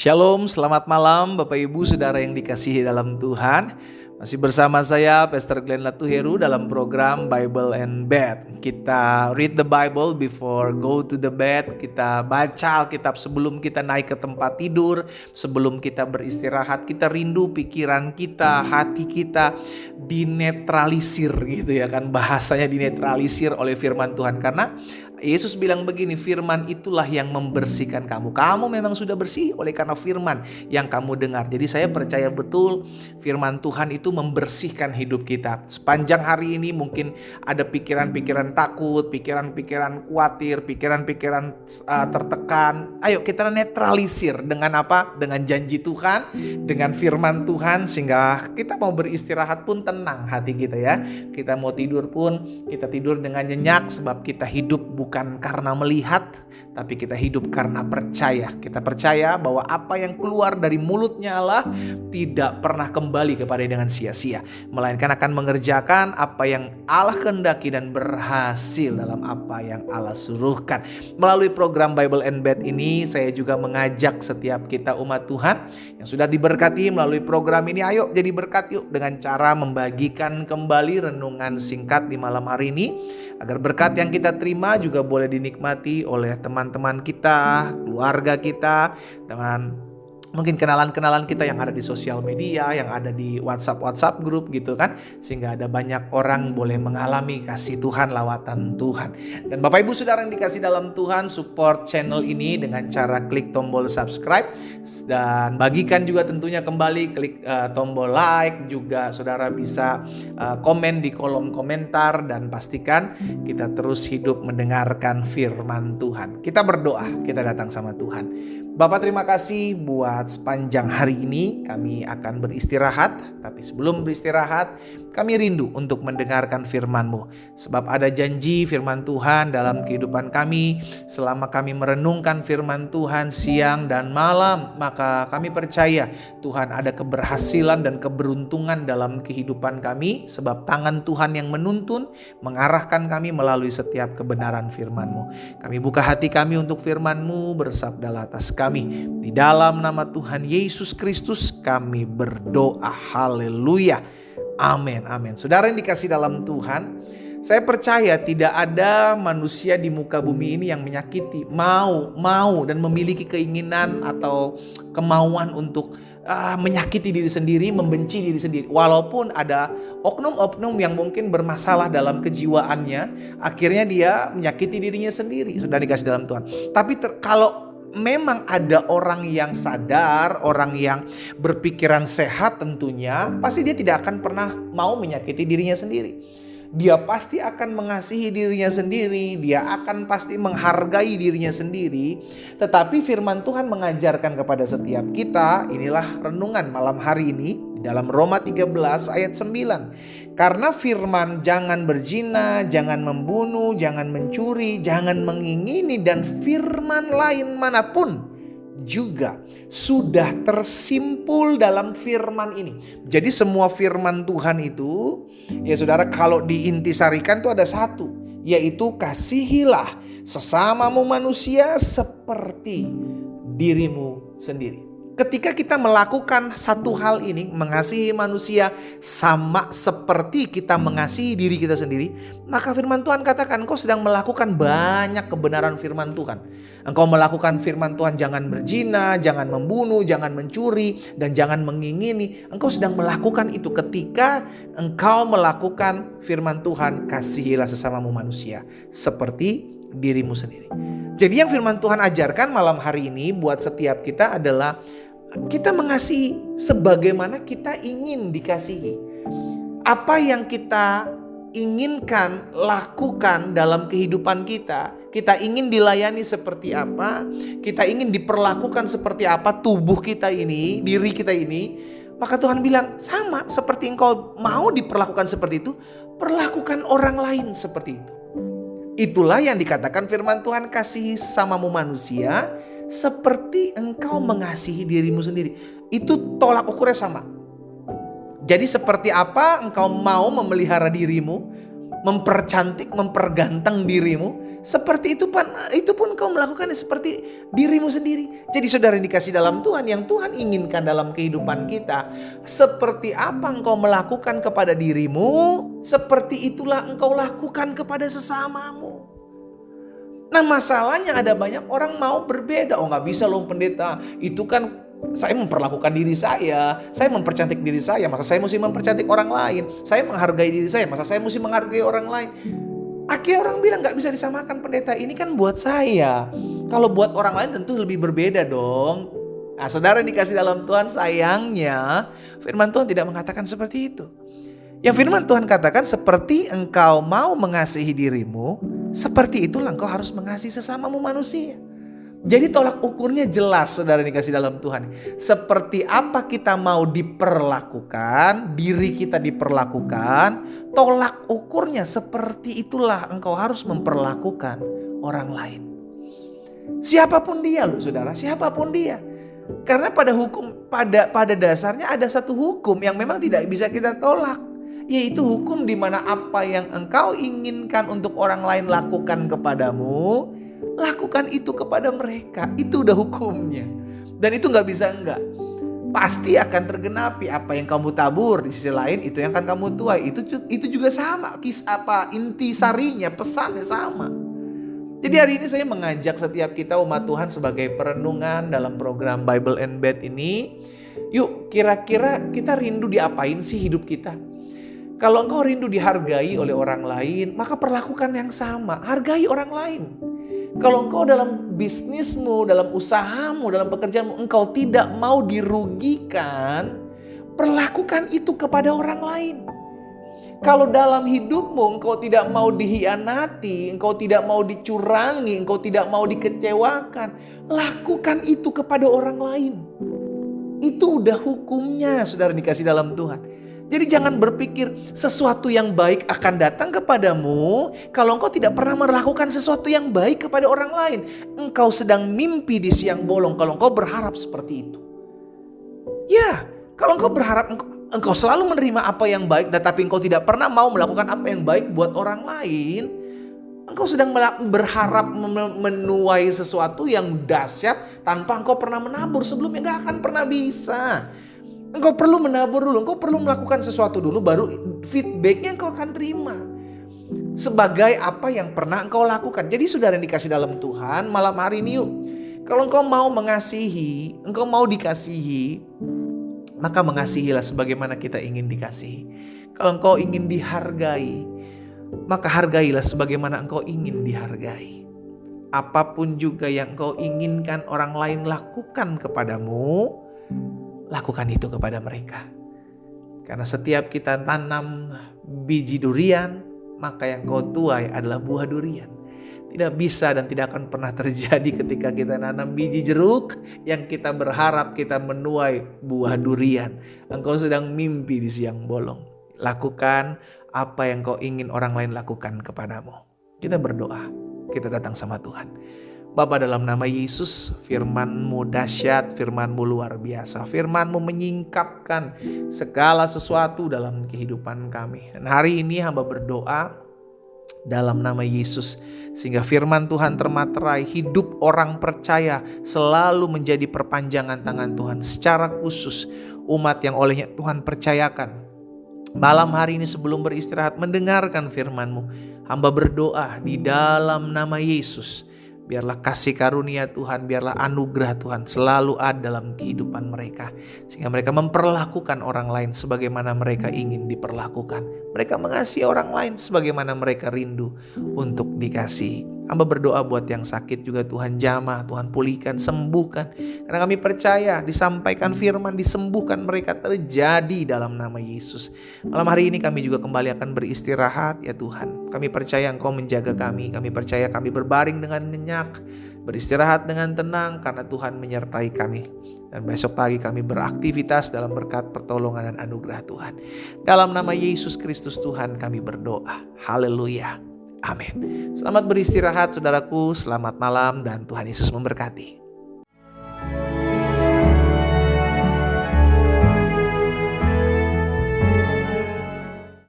Shalom, selamat malam Bapak Ibu Saudara yang dikasihi dalam Tuhan. Masih bersama saya Pastor Glenn Latuheru dalam program Bible and Bed. Kita read the Bible before go to the bed. Kita baca Alkitab sebelum kita naik ke tempat tidur, sebelum kita beristirahat. Kita rindu pikiran kita, hati kita dinetralisir gitu ya kan, bahasanya dinetralisir oleh firman Tuhan. Karena Yesus bilang begini, firman itulah yang membersihkan kamu. Kamu memang sudah bersih oleh karena firman yang kamu dengar. Jadi saya percaya betul firman Tuhan itu membersihkan hidup kita. Sepanjang hari ini mungkin ada pikiran-pikiran takut, pikiran-pikiran khawatir, pikiran-pikiran tertekan. Ayo kita netralisir dengan apa? Dengan janji Tuhan, dengan firman Tuhan, sehingga kita mau beristirahat pun tenang hati kita ya. Kita mau tidur pun kita tidur dengan nyenyak, sebab kita hidup bukan karena melihat, tapi kita hidup karena percaya. Kita percaya bahwa apa yang keluar dari mulutnya Allah tidak pernah kembali kepada dengan sia-sia, melainkan akan mengerjakan apa yang Allah kehendaki dan berhasil dalam apa yang Allah suruhkan. Melalui program Bible and Bed ini, saya juga mengajak setiap kita umat Tuhan yang sudah diberkati melalui program ini, ayo jadi berkat yuk dengan cara membagikan kembali renungan singkat di malam hari ini, agar berkat yang kita terima juga boleh dinikmati oleh teman-teman kita, keluarga kita, dengan mungkin kenalan-kenalan kita yang ada di sosial media, yang ada di WhatsApp grup gitu kan. Sehingga ada banyak orang boleh mengalami kasih Tuhan, lawatan Tuhan. Dan Bapak Ibu Saudara yang dikasih dalam Tuhan, support channel ini dengan cara klik tombol subscribe. Dan bagikan juga tentunya kembali, klik tombol like. Juga saudara bisa komen di kolom komentar. Dan pastikan kita terus hidup mendengarkan firman Tuhan. Kita berdoa, kita datang sama Tuhan. Bapak terima kasih buat sepanjang hari ini kami akan beristirahat. Tapi sebelum beristirahat kami rindu untuk mendengarkan firman-Mu. Sebab ada janji firman Tuhan dalam kehidupan kami. Selama kami merenungkan firman Tuhan siang dan malam, maka kami percaya Tuhan ada keberhasilan dan keberuntungan dalam kehidupan kami. Sebab tangan Tuhan yang menuntun, mengarahkan kami melalui setiap kebenaran firman-Mu. Kami buka hati kami untuk firman-Mu, bersabdalah atas kami. Di dalam nama Tuhan Yesus Kristus kami berdoa. Haleluya. Amin. Amin. Saudara yang dikasih dalam Tuhan, saya percaya tidak ada manusia di muka bumi ini yang menyakiti, mau dan memiliki keinginan atau kemauan untuk menyakiti diri sendiri, membenci diri sendiri. Walaupun ada oknum-oknum yang mungkin bermasalah dalam kejiwaannya, akhirnya dia menyakiti dirinya sendiri. Sudah dikasih dalam Tuhan. Tapi kalau memang ada orang yang sadar, orang yang berpikiran sehat tentunya, pasti dia tidak akan pernah mau menyakiti dirinya sendiri. Dia pasti akan mengasihi dirinya sendiri, dia akan pasti menghargai dirinya sendiri. Tetapi firman Tuhan mengajarkan kepada setiap kita, inilah renungan malam hari ini dalam Roma 13 ayat 9. Karena firman jangan berzina, jangan membunuh, jangan mencuri, jangan mengingini, dan firman lain manapun juga sudah tersimpul dalam firman ini. Jadi semua firman Tuhan itu, ya saudara, kalau diintisarikan itu ada satu, yaitu kasihilah sesamamu manusia seperti dirimu sendiri. Ketika kita melakukan satu hal ini, mengasihi manusia sama seperti kita mengasihi diri kita sendiri, maka firman Tuhan katakan engkau sedang melakukan banyak kebenaran firman Tuhan. Engkau melakukan firman Tuhan, jangan berzina, jangan membunuh, jangan mencuri, dan jangan mengingini. Engkau sedang melakukan itu ketika engkau melakukan firman Tuhan, kasihilah sesamamu manusia seperti dirimu sendiri. Jadi yang firman Tuhan ajarkan malam hari ini buat setiap kita adalah kita mengasihi sebagaimana kita ingin dikasihi. Apa yang kita inginkan lakukan dalam kehidupan kita, kita ingin dilayani seperti apa, kita ingin diperlakukan seperti apa tubuh kita ini, diri kita ini, maka Tuhan bilang sama seperti engkau mau diperlakukan seperti itu, perlakukan orang lain seperti itu. Itulah yang dikatakan firman Tuhan, kasihi sesamamu manusia seperti engkau mengasihi dirimu sendiri. Itu tolak ukurnya sama. Jadi seperti apa engkau mau memelihara dirimu, mempercantik, memperganteng dirimu, Seperti itu pun kau melakukannya seperti dirimu sendiri. Jadi saudara yang dikasih dalam Tuhan, yang Tuhan inginkan dalam kehidupan kita, seperti apa engkau melakukan kepada dirimu, seperti itulah engkau lakukan kepada sesamamu. Nah masalahnya ada banyak orang mau berbeda. Oh gak bisa loh pendeta, itu kan saya memperlakukan diri saya mempercantik diri saya, masa saya mesti mempercantik orang lain. Saya menghargai diri saya, masa saya mesti menghargai orang lain. Akhirnya orang bilang gak bisa disamakan pendeta, ini kan buat saya. Kalau buat orang lain tentu lebih berbeda dong. Nah saudara yang dikasih dalam Tuhan, sayangnya firman Tuhan tidak mengatakan seperti itu. Yang firman Tuhan katakan, seperti engkau mau mengasihi dirimu, seperti itulah engkau harus mengasihi sesamamu manusia. Jadi tolak ukurnya jelas saudara yang dikasih dalam Tuhan. Seperti apa kita mau diperlakukan, diri kita diperlakukan, tolak ukurnya seperti itulah engkau harus memperlakukan orang lain. Siapapun dia loh saudara, siapapun dia. Karena pada dasarnya ada satu hukum yang memang tidak bisa kita tolak. Yaitu hukum di mana apa yang engkau inginkan untuk orang lain lakukan kepadamu, lakukan itu kepada mereka. Itu udah hukumnya. Dan itu gak bisa enggak. Pasti akan tergenapi. Apa yang kamu tabur di sisi lain, itu yang akan kamu tuai. Itu juga sama. Inti sarinya, pesannya sama. Jadi hari ini saya mengajak setiap kita umat Tuhan sebagai perenungan dalam program Bible and Bed ini. Yuk kira-kira kita rindu diapain sih hidup kita? Kalau engkau rindu dihargai oleh orang lain, maka perlakukan yang sama. Hargai orang lain. Kalau engkau dalam bisnismu, dalam usahamu, dalam pekerjaanmu, engkau tidak mau dirugikan, perlakukan itu kepada orang lain. Kalau dalam hidupmu engkau tidak mau dihianati, engkau tidak mau dicurangi, engkau tidak mau dikecewakan, lakukan itu kepada orang lain. Itu udah hukumnya saudara dikasih dalam Tuhan. Jadi jangan berpikir sesuatu yang baik akan datang kepadamu kalau engkau tidak pernah melakukan sesuatu yang baik kepada orang lain. Engkau sedang mimpi di siang bolong kalau engkau berharap seperti itu. Ya, kalau engkau berharap engkau selalu menerima apa yang baik, tetapi engkau tidak pernah mau melakukan apa yang baik buat orang lain, engkau sedang berharap menuai sesuatu yang dahsyat tanpa engkau pernah menabur sebelumnya. Gak akan pernah bisa. Engkau perlu menabur dulu, engkau perlu melakukan sesuatu dulu, baru feedbacknya engkau akan terima. Sebagai apa yang pernah engkau lakukan. Jadi saudara yang dikasih dalam Tuhan, malam hari ini yuk. Kalau engkau mau mengasihi, engkau mau dikasihi, maka mengasihilah sebagaimana kita ingin dikasihi. Kalau engkau ingin dihargai, maka hargailah sebagaimana engkau ingin dihargai. Apapun juga yang engkau inginkan orang lain lakukan kepadamu, lakukan itu kepada mereka. Karena setiap kita tanam biji durian, maka yang kau tuai adalah buah durian. Tidak bisa dan tidak akan pernah terjadi ketika kita nanam biji jeruk yang kita berharap kita menuai buah durian. Engkau sedang mimpi di siang bolong. Lakukan apa yang kau ingin orang lain lakukan kepadamu. Kita berdoa, kita datang sama Tuhan. Bapa, dalam nama Yesus, firman-Mu dahsyat, firman-Mu luar biasa. Firman-Mu menyingkapkan segala sesuatu dalam kehidupan kami. Dan hari ini hamba berdoa dalam nama Yesus, sehingga firman Tuhan termaterai, hidup orang percaya selalu menjadi perpanjangan tangan Tuhan. Secara khusus umat yang olehnya Tuhan percayakan malam hari ini sebelum beristirahat mendengarkan firman-Mu. Hamba berdoa di dalam nama Yesus, biarlah kasih karunia Tuhan, biarlah anugerah Tuhan selalu ada dalam kehidupan mereka. Sehingga mereka memperlakukan orang lain sebagaimana mereka ingin diperlakukan. Mereka mengasihi orang lain sebagaimana mereka rindu untuk dikasihi. Hamba berdoa buat yang sakit juga Tuhan jamah, Tuhan pulihkan, sembuhkan. Karena kami percaya disampaikan firman, disembuhkan mereka terjadi dalam nama Yesus. Malam hari ini kami juga kembali akan beristirahat ya Tuhan. Kami percaya Engkau menjaga kami percaya kami berbaring dengan nyenyak, beristirahat dengan tenang karena Tuhan menyertai kami. Dan besok pagi kami beraktivitas dalam berkat pertolongan dan anugerah Tuhan. Dalam nama Yesus Kristus Tuhan kami berdoa. Haleluya. Amin. Selamat beristirahat saudaraku, selamat malam dan Tuhan Yesus memberkati.